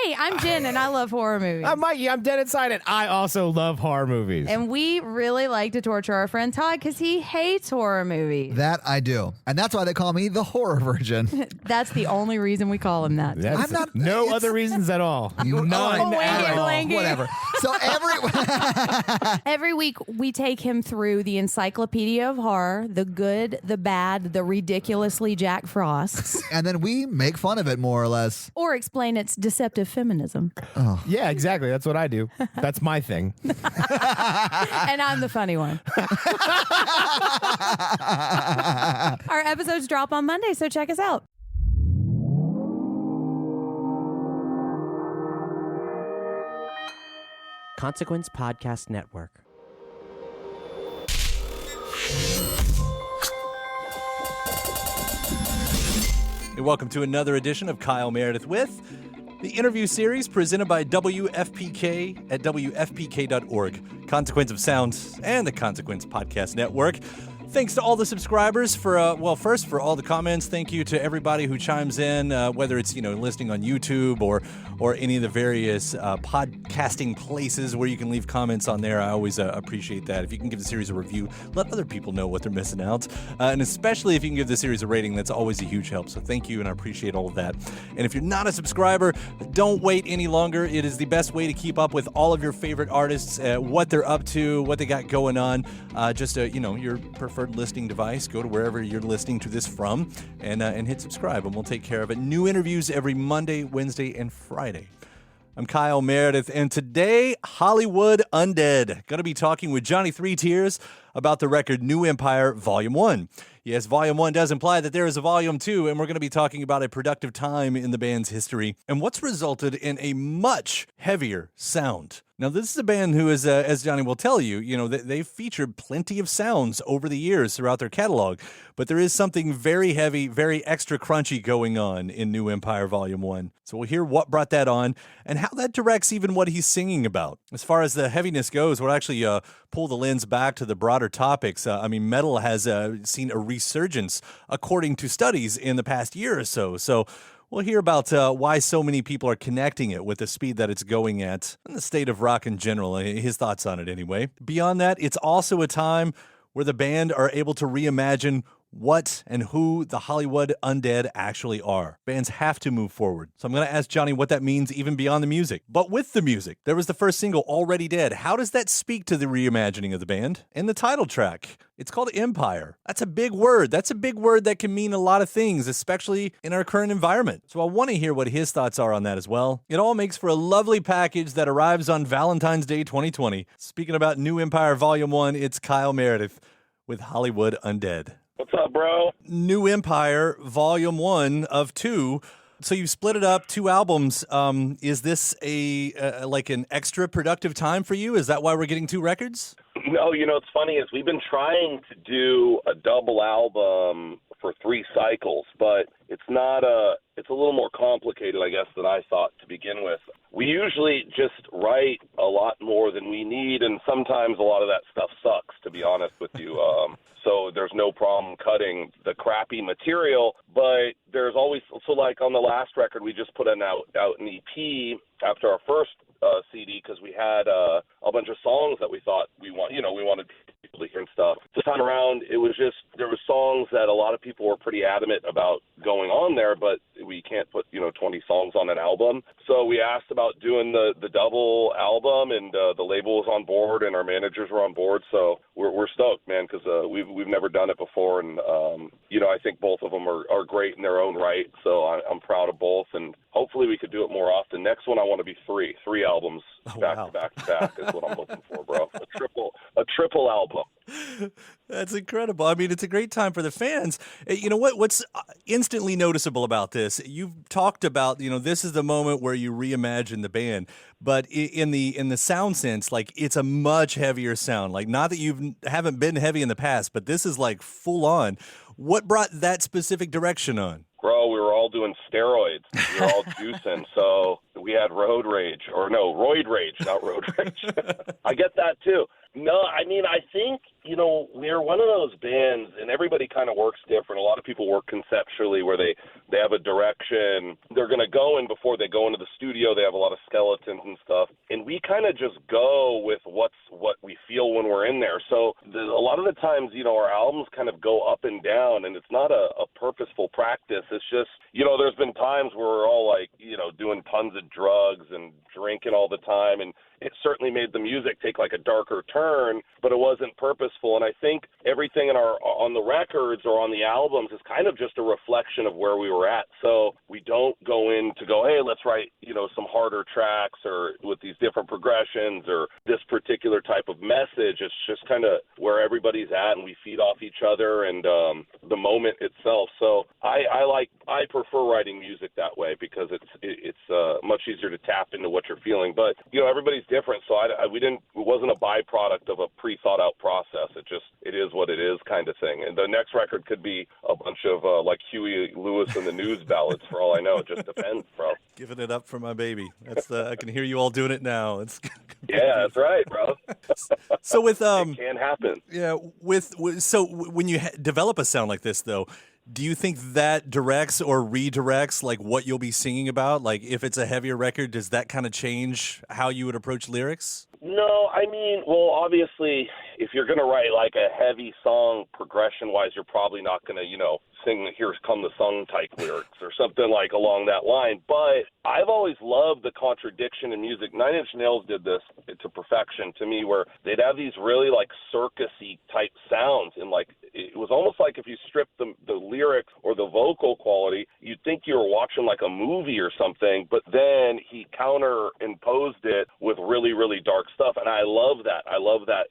Hey, I'm Jen, and I love horror movies. I'm Mikey. I'm dead inside, and I also love horror movies. And we really like to torture our friend Todd because he hates horror movies. That I do. And that's why they call me the horror virgin. That's the only reason we call him that. That's no other reasons at all. None at all. Whatever. So every week we take him through the encyclopedia of horror, the good, the bad, the ridiculously Jack Frosts. And then we make fun of it more or less. Or explain its deceptive feminism. Oh. Yeah, exactly. That's what I do. That's my thing. And I'm the funny one. Our episodes drop on Monday, so check us out. Consequence Podcast Network. Hey, welcome to another edition of Kyle Meredith with the interview series presented by WFPK at WFPK.org, Consequence of Sound, and the Consequence Podcast Network. Thanks to all the subscribers for, first for all the comments. Thank you to everybody who chimes in, whether it's, listening on YouTube or any of the various podcasting places where you can leave comments on there. I always appreciate that. If you can give the series a review, let other people know what they're missing out. And especially if you can give the series a rating, that's always a huge help. So thank you, and I appreciate all of that. And if you're not a subscriber, don't wait any longer. It is the best way to keep up with all of your favorite artists, what they're up to, what they got going on. Your preferred listening device, go to wherever you're listening to this from and hit subscribe, and we'll take care of it. New interviews every Monday, Wednesday, and Friday. I'm Kyle Meredith, and today, Hollywood Undead. Going to be talking with Johnny Three Tears about the record New Empire Volume 1. Yes, Volume 1 does imply that there is a Volume 2, and we're going to be talking about a productive time in the band's history and what's resulted in a much heavier sound. Now, this is a band who is, as Johnny will tell you, they've featured plenty of sounds over the years throughout their catalog, but there is something very heavy, very extra crunchy going on in New Empire Volume 1. So we'll hear what brought that on and how that directs even what he's singing about. As far as the heaviness goes, we'll actually pull the lens back to the broader topics. Metal has seen a resurgence, according to studies, in the past year or so. So we'll hear about why so many people are connecting it with the speed that it's going at and the state of rock in general, his thoughts on it anyway. Beyond that, it's also a time where the band are able to reimagine what and who the Hollywood Undead actually are. Bands have to move forward. So I'm going to ask Johnny what that means even beyond the music. But with the music, there was the first single, Already Dead. How does that speak to the reimagining of the band? And the title track, it's called Empire. That's a big word. That's a big word that can mean a lot of things, especially in our current environment. So I want to hear what his thoughts are on that as well. It all makes for a lovely package that arrives on Valentine's Day 2020. Speaking about New Empire Volume 1, it's Kyle Meredith with Hollywood Undead. What's up, bro? New Empire, Volume 1 of 2. So you split it up, 2 albums. Is this like an extra productive time for you? Is that why we're getting 2 records? No, it's funny is we've been trying to do a double album for 3 cycles, but it's a little more complicated, I guess, than I thought to begin with. We usually just write a lot more than we need, and sometimes a lot of that stuff sucks, to be honest with you. So there's no problem cutting the crappy material, but there's always, so like on the last record, we just put out an EP after our first CD because we had a bunch of songs that we thought we wanted people to hear and stuff. This time around, it was just, there were songs that a lot of people were pretty adamant about going on there, but we can't put, 20 songs on an album. So we asked about doing the double album, and the label was on board and our managers were on board. So we're stoked, man, because we've never done it before. And, I think both of them are great in their own right. So I'm proud of both, and hopefully we could do it more often. Next one, I want to be 3 albums back to back to back is what I'm looking for, bro. A triple album. That's incredible. I mean, it's a great time for the fans. You know what's instantly noticeable about this? You've talked about, this is the moment where you reimagine the band, but in the sound sense, like it's a much heavier sound. Like not that you haven't been heavy in the past, but this is like full on. What brought that specific direction on? Bro, we were all doing steroids. We were all juicing, so we had roid rage, not road rage. I get that too. No, I mean, I think, we're one of those bands, and everybody kind of works different. A lot of people work conceptually where they have a direction they're going to go in before they go into the studio. They have a lot of skeletons and stuff. And we kind of just go with what we feel when we're in there. So a lot of the times, our albums kind of go up and down, and it's not a purposeful practice. It's just, there's been times where we're all like, doing tons of drugs and drinking all the time, and it certainly made the music take like a darker turn, but it wasn't purposeful. And I think everything on the records or on the albums is kind of just a reflection of where we were at. So we don't go in to go, hey, let's write, some harder tracks or with these different progressions or this particular type of message. It's just kind of where everybody's at, and we feed off each other and the moment itself. So I prefer writing music that way because it's much easier to tap into what you're feeling. But everybody's different, so it wasn't a byproduct of a pre-thought-out process. It is what it is kind of thing. And the next record could be a bunch of like Huey Lewis and the News ballads for all I know. It just depends, bro. Giving it up for my baby. I can hear you all doing it now. Yeah, that's right, bro. So with it can happen. Yeah, so when you develop a sound like this, though, do you think that directs or redirects like what you'll be singing about? Like if it's a heavier record, does that kind of change how you would approach lyrics? No, well, obviously, if you're going to write like a heavy song progression-wise, you're probably not going to, sing "Here Come the Sun" type lyrics or something like along that line. But I've always loved the contradiction in music. Nine Inch Nails did this to perfection to me, where they'd have these really like circus-y type sounds, and like it was almost like if you stripped the lyrics or the vocal quality, you'd think you were watching like a movie or something, but then he counterimposed it with really, really dark stuff. And I love that.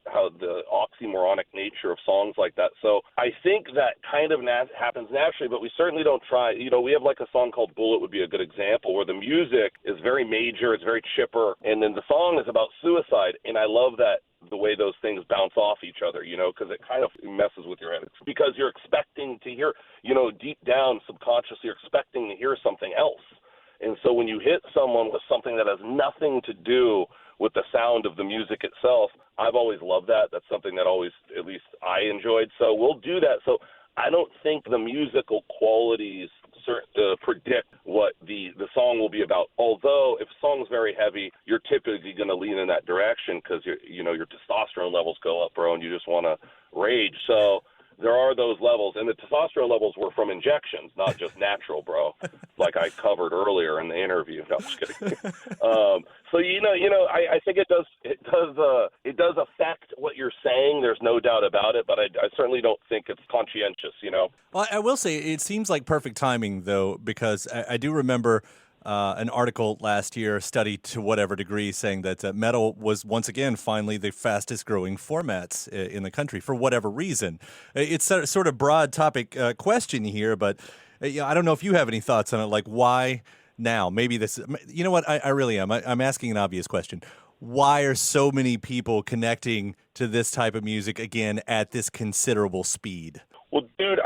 How the oxymoronic nature of songs like that. So I think that kind of happens naturally, but we certainly don't try. We have like a song called Bullet would be a good example, where the music is very major, it's very chipper, and then the song is about suicide. And I love that the way those things bounce off each other, because it kind of messes with your head. It's because you're expecting to hear, deep down subconsciously, you're expecting to hear something else. And so when you hit someone with something that has nothing to do with the sound of the music itself, I've always loved that. That's something that always, at least I enjoyed. So we'll do that. So I don't think the musical qualities predict what the song will be about. Although if a song is very heavy, you're typically going to lean in that direction because your testosterone levels go up, bro, and you just want to rage. So there are those levels, and the testosterone levels were from injections, not just natural, bro, like I covered earlier in the interview. No, I'm just kidding. So I think it does affect what you're saying. There's no doubt about it, but I certainly don't think it's conscientious. Well, I will say it seems like perfect timing, though, because I do remember an article last year, a study to whatever degree, saying that metal was once again finally the fastest growing formats in the country for whatever reason. It's a sort of broad topic question here, but I don't know if you have any thoughts on it, like why now? Maybe this, you know what, I really am. I'm asking an obvious question. Why are so many people connecting to this type of music again at this considerable speed? Well, dude,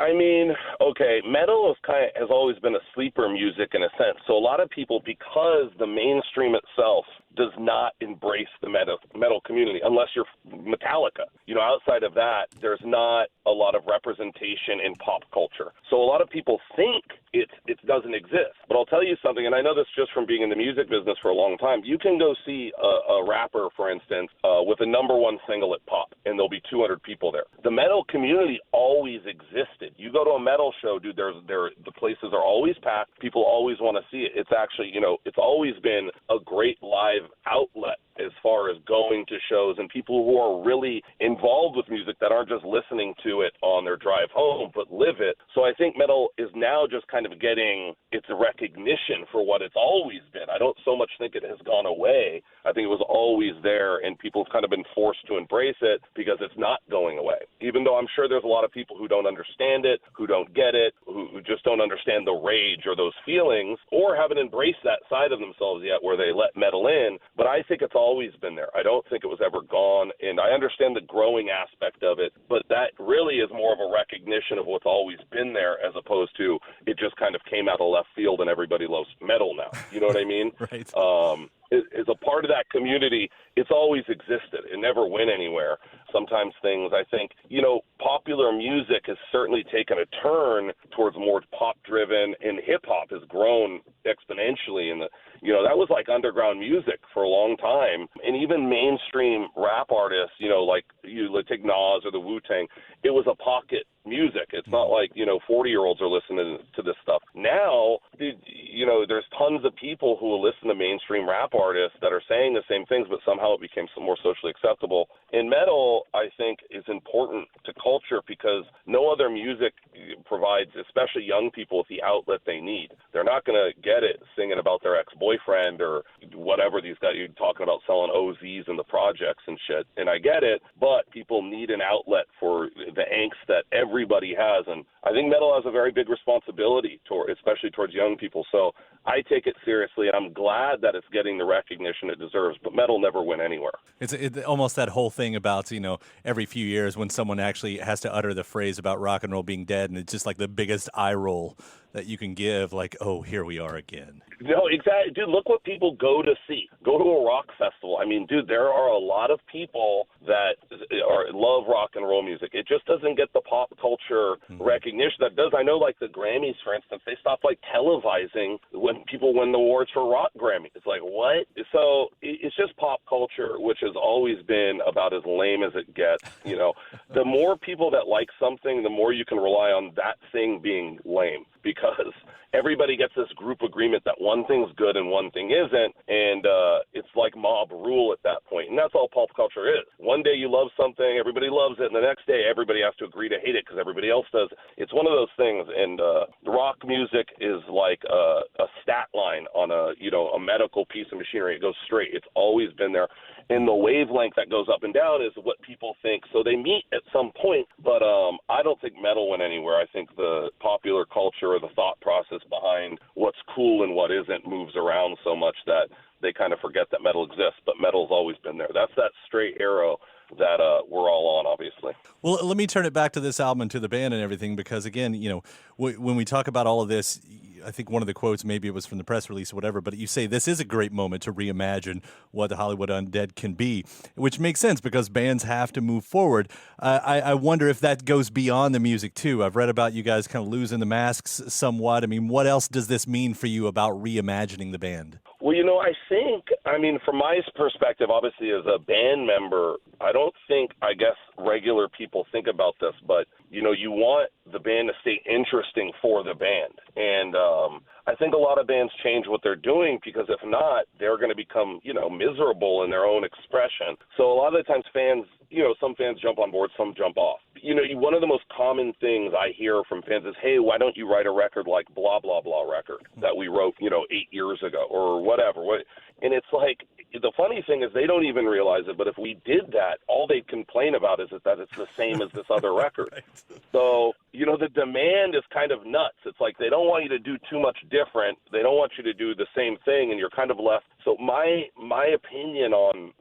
okay, metal has always been a sleeper music in a sense. So a lot of people, because the mainstream itself does not embrace the metal community, unless you're Metallica. Outside of that, there's not a lot of representation in pop culture. So a lot of people think it doesn't exist. But I'll tell you something, and I know this just from being in the music business for a long time. You can go see a rapper, for instance, with a number one single at Pop, and there'll be 200 people there. The metal community always existed. You go to a metal show, dude, the places are always packed. People always want to see it. It's actually, it's always been a great live outlet as far as going to shows and people who are really involved with music that aren't just listening to it on their drive home, but live it. So I think metal is now just kind of getting its recognition for what it's always been. I don't so much think it has gone away. I think it was always there, and people have kind of been forced to embrace it because it's not going away. Even though I'm sure there's a lot of people who don't understand it, who don't get it, who just don't understand the rage or those feelings, or haven't embraced that side of themselves yet where they let metal in. But I think it's always been there. I don't think it was ever gone, and I understand the growing aspect of it, but that really is more of a recognition of what's always been there as opposed to it just kind of came out of left field and everybody loves metal now. You know what I mean? Right. is a part of that community. It's always existed. It never went anywhere. Sometimes things, I think, popular music has certainly taken a turn towards more pop-driven, and hip-hop has grown exponentially. And that was like underground music for a long time. And even mainstream rap artists, like take Nas or the Wu-Tang, it was a pocket music. It's not like 40-year-olds are listening to this stuff now. There's tons of people who will listen to mainstream rap artists that are saying the same things, but somehow it became some more socially acceptable. And metal, I think, is important to culture because no other music provides, especially young people, with the outlet they need. They're not going to get it singing about their ex-boyfriend or whatever. These guys, you're talking about selling OZs in the projects and shit, and I get it, but people need an outlet for the angst that everybody has, and I think metal has a very big responsibility especially towards young people. So I take it seriously, and I'm glad that it's getting the recognition it deserves, but metal never went anywhere. It's almost that whole thing about, every few years when someone actually has to utter the phrase about rock and roll being dead, and it's just like the biggest eye roll that you can give, like, oh, here we are again. No, exactly. Dude, look what people go to see. Go to a rock festival. I mean, dude, there are a lot of people that love rock and roll music. It just doesn't get the pop culture recognition that does. I know, like, the Grammys, for instance, they stopped, like, televising when people win the awards for rock Grammys. It's like, what? So it's just pop culture, which has always been about as lame as it gets. The more people that like something, the more you can rely on that thing being lame, because everybody gets this group agreement that one thing's good and one thing isn't, and it's like mob rule at that point, and that's all pop culture is. One day you love something, everybody loves it, and the next day everybody has to agree to hate it because everybody else does. It's one of those things, and rock music is like a stat line on a medical piece of machinery. It goes straight. It's always been there. And the wavelength that goes up and down is what people think. So they meet at some point, but I don't think metal went anywhere. I think the popular culture or the thought process behind what's cool and what isn't moves around so much that they kind of forget that metal exists. But metal's always been there. That's that straight arrow that we're all on, obviously. Well, let me turn it back to this album and to the band and everything, because, again, when we talk about all of this, I think one of the quotes, maybe it was from the press release or whatever, but you say this is a great moment to reimagine what the Hollywood Undead can be, which makes sense because bands have to move forward. I wonder if that goes beyond the music, too. I've read about you guys kind of losing the masks somewhat. I mean, what else does this mean for you about reimagining the band? Well, from my perspective, obviously, as a band member, I don't think, regular people think about this, but, you want the band to stay interesting for the band. And I think a lot of bands change what they're doing because if not, they're going to become, miserable in their own expression. So a lot of the times fans, some fans jump on board, some jump off. One of the most common things I hear from fans is, hey, why don't you write a record like blah, blah, blah record that we wrote, 8 years ago or whatever. And it's like, the funny thing is they don't even realize it, but if we did that, all they'd complain about is that it's the same as this other record. Right. So, the demand is kind of nuts. It's like they don't want you to do too much different. They don't want you to do the same thing, and you're kind of left. So my opinion on,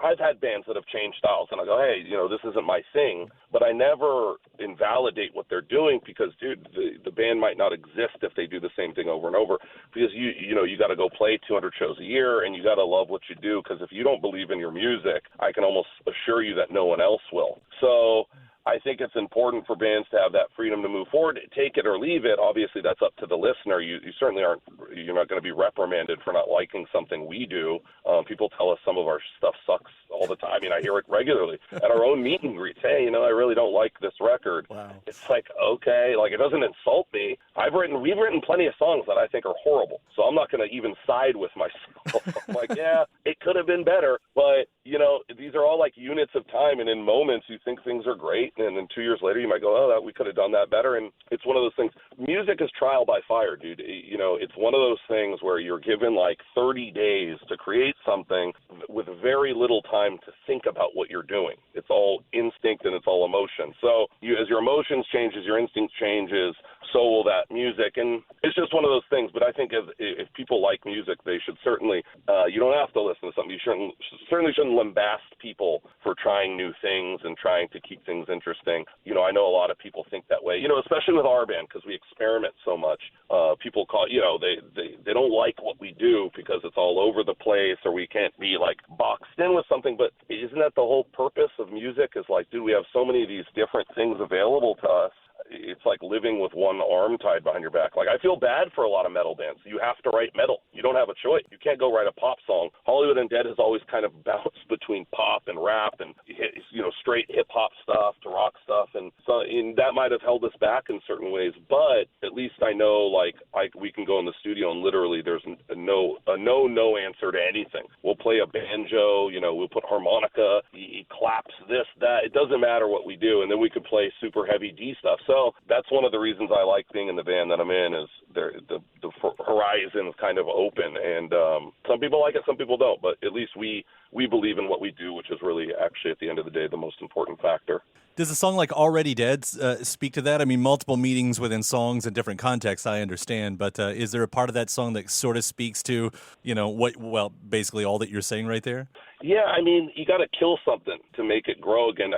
I've had bands that have changed styles, and I go, hey, this isn't my thing, but I never invalidate what they're doing because, dude, the band might not exist if they do the same thing over and over because, you got to go play 200 shows a year, and you got to love what you do because if you don't believe in your music, I can almost assure you that no one else will. So I think it's important for bands to have that freedom to move forward. Take it or leave it. Obviously, that's up to the listener. You certainly aren't. You're not going to be reprimanded for not liking something we do. People tell us some of our stuff sucks all the time. I hear it regularly at our own meet and greets. Hey, I really don't like this record. Wow. It's like, okay, like it doesn't insult me. We've written plenty of songs that I think are horrible, so I'm not going to even side with myself. I'm like, yeah, it could have been better, but these are all like units of time, and in moments you think things are great, and then 2 years later you might go, oh, we could have done that better. And it's one of those things. Music is trial by fire, dude. It's one of those things where you're given like 30 days to create something with very little time to think about what you're doing. It's all instinct and it's all emotion. So as your emotions change, as your instinct changes, so will that music. And it's just one of those things. But I think if people like music, they should certainly, you don't have to listen to something. You certainly shouldn't lambast people for trying new things and trying to keep things interesting. You know, I know a lot of people think that way, you know, especially with our band, because we experiment so much. People call, you know, they don't like what we do because it's all over the place, or we can't be like boxed in with something. But isn't that the whole purpose of music? Is like, dude, we have so many of these different things available to us. It's like living with one arm tied behind your back. Like, I feel bad for a lot of metal bands. You have to write metal. You don't have a choice. You can't go write a pop song. Hollywood Undead has always kind of bounced between pop and rap and, you know, straight hip-hop stuff to rock stuff. And so that might have held us back in certain ways. But at least I know, like, we can go in the studio and literally there's a no answer to anything. We'll play a banjo, you know, we'll put harmonica, he claps this, that. It doesn't matter what we do. And then we could play super heavy D stuff. So that's one of the reasons I like being in the band that I'm in, is the horizon's kind of open. And some people like it, some people don't. But at least we believe in what we do, which is really actually at the end of the day the most important factor. Does a song like Already Dead speak to that? I mean, multiple meanings within songs in different contexts, I understand. But is there a part of that song that sort of speaks to, you know, basically all that you're saying right there? Yeah, I mean, you got to kill something to make it grow again.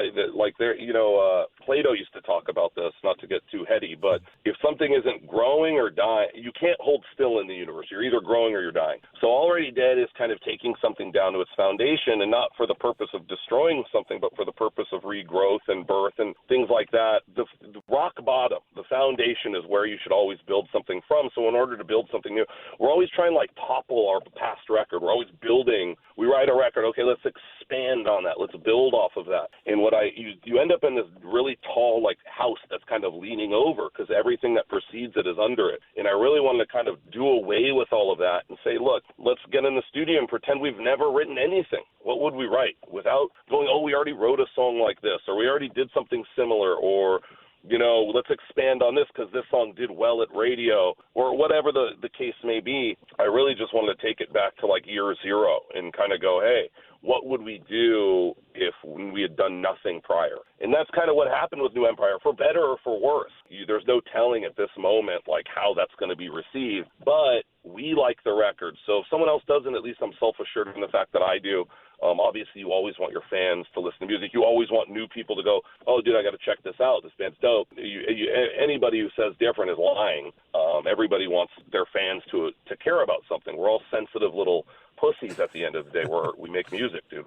Plato used to talk about this, not to get too heady, but if something isn't growing or dying, you can't hold still in the universe. You're either growing or you're dying. So Already Dead is kind of taking something down to its foundation, and not for the purpose of destroying something, but for the purpose of regrowth and birth and things like that. The rock bottom, the foundation, is where you should always build something from. So in order to build something new, we're always trying to like topple our past record. We're always building. We write a record. Okay, let's expand on that. Let's build off of that. And you end up in this really tall like house that's kind of leaning over, because everything that precedes it is under it. And I really wanted to kind of do away with all of that and say, look, let's get in the studio and pretend we've never written anything. What would we write without going, oh, we already wrote a song like this, or we already did something similar, or, you know, let's expand on this because this song did well at radio, or whatever the case may be. I really just wanted to take it back to like year zero and kind of go, hey, what would we do if we had done nothing prior? And that's kind of what happened with New Empire, for better or for worse. There's no telling at this moment like how that's going to be received, but we like the record. So if someone else doesn't, at least I'm self-assured in the fact that I do. Obviously, you always want your fans to listen to music. You always want new people to go, oh, dude, I got to check this out. This band's dope. Anybody who says different is lying. Everybody wants their fans to care about something. We're all sensitive little pussies at the end of the day. We make music, dude.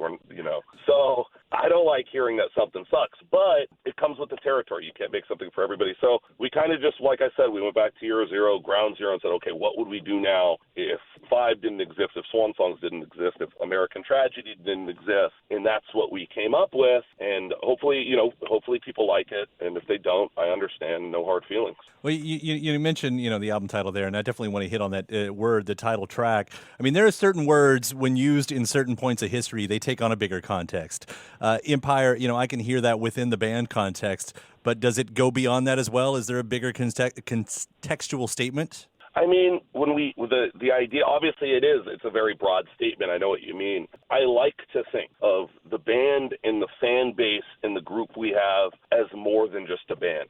So I don't like hearing that something sucks, but it comes with the territory. You can't make something for everybody. So we kind of just, like I said, we went back to year zero, ground zero, and said, okay, what would we do now if Five didn't exist, if Swan Songs didn't exist, if American Tragedy didn't exist? And that's what we came up with. And hopefully people like it. And if they don't, I understand. No hard feelings. Well, you mentioned, the album title there, and I definitely want to hit on that word, the title track. I mean, there are certain words, when used in certain points of history, they take on a bigger context. Empire, I can hear that within the band context, but does it go beyond that as well? Is there a bigger contextual statement? I mean, the idea, obviously it's a very broad statement. I know what you mean. I like to think of the band and the fan base and the group we have as more than just a band,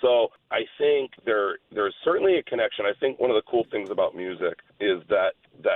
So I think there's certainly a connection. I think one of the cool things about music is that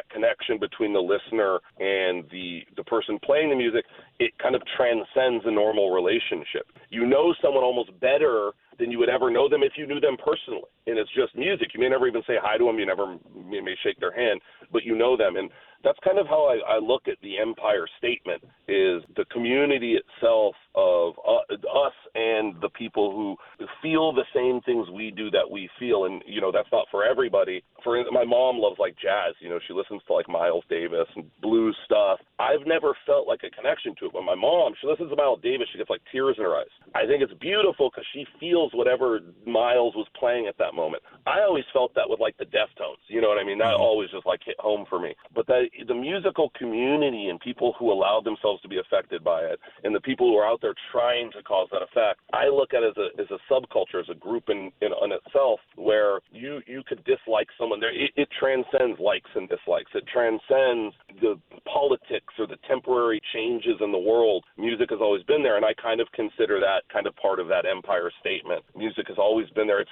connection between the listener and the person playing the music, it kind of transcends a normal relationship. You know someone almost better than you would ever know them if you knew them personally. And it's just music. You may never even say hi to them. You may shake their hand, but you know them. And that's kind of how I look at the Empire statement, is the community itself of us and the people who feel the same things we do that we feel. And, that's not for everybody. My mom loves like jazz. She listens to like Miles Davis and blues stuff. I've never felt like a connection to it. But my mom, she listens to Miles Davis. She gets like tears in her eyes. I think it's beautiful because she feels whatever Miles was playing at that moment. I always felt that with like the Deftones. You know what I mean? That always just like hit home for me. But the musical community and people who allow themselves to be affected by it, and the people who are out there trying to cause that effect, I look at it as a subculture, as a group in itself, where you could dislike someone there. It transcends likes and dislikes. It transcends the politics or the temporary changes in the world, music has always been there, and I kind of consider that kind of part of that empire statement. Music has always been there. It's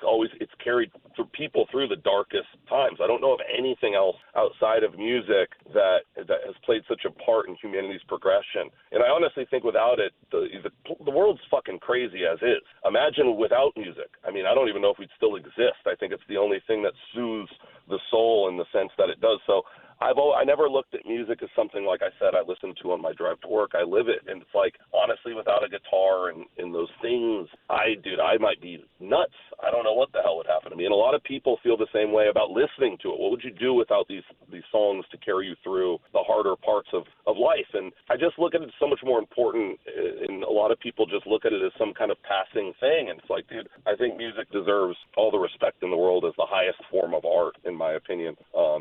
carried people through the darkest times. I don't know of anything else outside of music that has played such a part in humanity's progression. And I honestly think without it, the world's fucking crazy as is. Imagine without music. I mean, I don't even know if we'd still exist. I think it's the only thing that soothes the soul in the sense that it does. So I never looked at music as something, like I said, I listen to on my drive to work. I live it. And it's like, honestly, without a guitar and those things, I might be nuts. I don't know what the hell would happen to me. And a lot of people feel the same way about listening to it. What would you do without these songs to carry you through the harder parts of life? And I just look at it as so much more important. And a lot of people just look at it as some kind of passing thing. And it's like, dude, I think music deserves all the respect in the world as the highest form of art, in my opinion,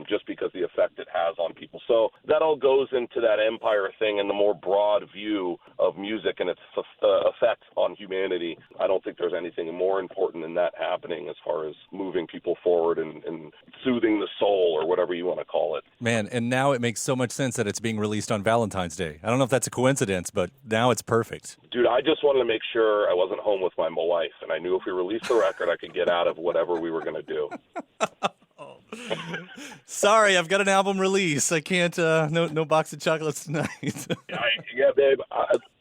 just because the effect it has on people. So that all goes into that empire thing and the more broad view of music and its effect on humanity. I don't think there's anything more important than that happening as far as moving people forward and soothing the soul, or whatever you want to call it. Man, and now it makes so much sense that it's being released on Valentine's Day. I don't know if that's a coincidence, but now it's perfect. Dude, I just wanted to make sure I wasn't home with my wife, and I knew if we released the record, I could get out of whatever we were going to do. Sorry, I've got an album release. I can't, no box of chocolates tonight. Yeah, babe,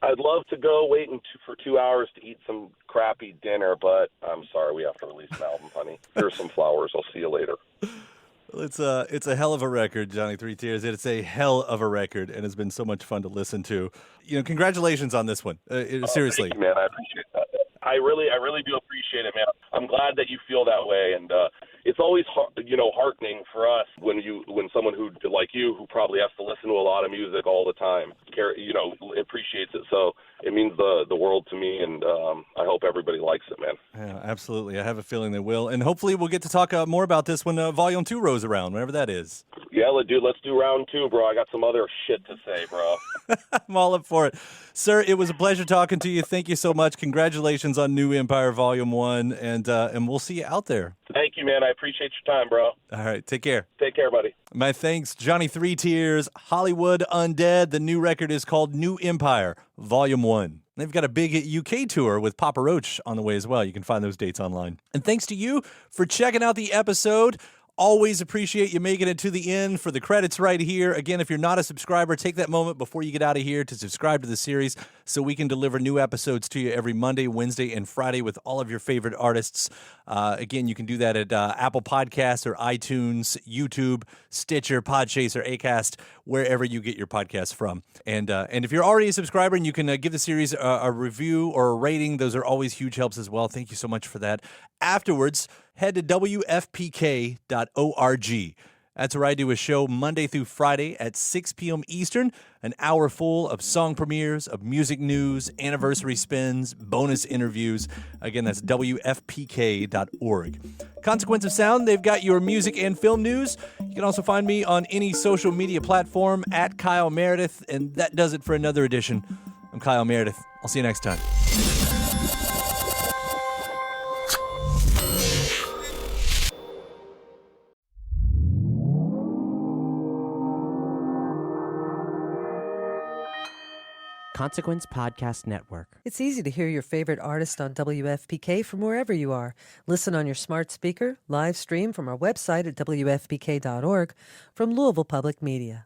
I'd love to go wait for 2 hours to eat some crappy dinner, but I'm sorry, we have to release an album, honey. Here's some flowers. I'll see you later. It's a hell of a record, Johnny Three Tears. It's a hell of a record, and it's been so much fun to listen to. Congratulations on this one. Seriously, thank you, man. I appreciate that. I really do appreciate it, man. I'm glad that you feel that way, and it's always heartening for us when someone who like you, who probably has to listen to a lot of music all the time, appreciates it. So it means the world to me, and I hope everybody likes it, man. Yeah, absolutely. I have a feeling they will, and hopefully we'll get to talk more about this when Volume 2 rolls around, whenever that is. Yeah, let's do round 2, bro. I got some other shit to say, bro. I'm all up for it. Sir, it was a pleasure talking to you. Thank you so much. Congratulations on New Empire Volume 1, and we'll see you out there. Thank you, man. I appreciate your time, bro. All right, take care. Take care, buddy. My thanks, Johnny Three Tears, Hollywood Undead. The new record is called New Empire, Volume 1. They've got a big UK tour with Papa Roach on the way as well. You can find those dates online. And thanks to you for checking out the episode. Always appreciate you making it to the end for the credits right here. Again, if you're not a subscriber, take that moment before you get out of here to subscribe to the series so we can deliver new episodes to you every Monday, Wednesday, and Friday with all of your favorite artists. Again, you can do that at Apple Podcasts or iTunes, YouTube, Stitcher, Podchaser, Acast, wherever you get your podcasts from. And if you're already a subscriber and you can give the series a review or a rating, those are always huge helps as well. Thank you so much for that. Afterwards, head to WFPK.org. That's where I do a show Monday through Friday at 6 p.m. Eastern, an hour full of song premieres, of music news, anniversary spins, bonus interviews. Again, that's WFPK.org. Consequence of Sound, they've got your music and film news. You can also find me on any social media platform at Kyle Meredith, and that does it for another edition. I'm Kyle Meredith. I'll see you next time. Consequence Podcast Network. It's easy to hear your favorite artist on WFPK from wherever you are. Listen on your smart speaker, live stream from our website at WFPK.org from Louisville Public Media.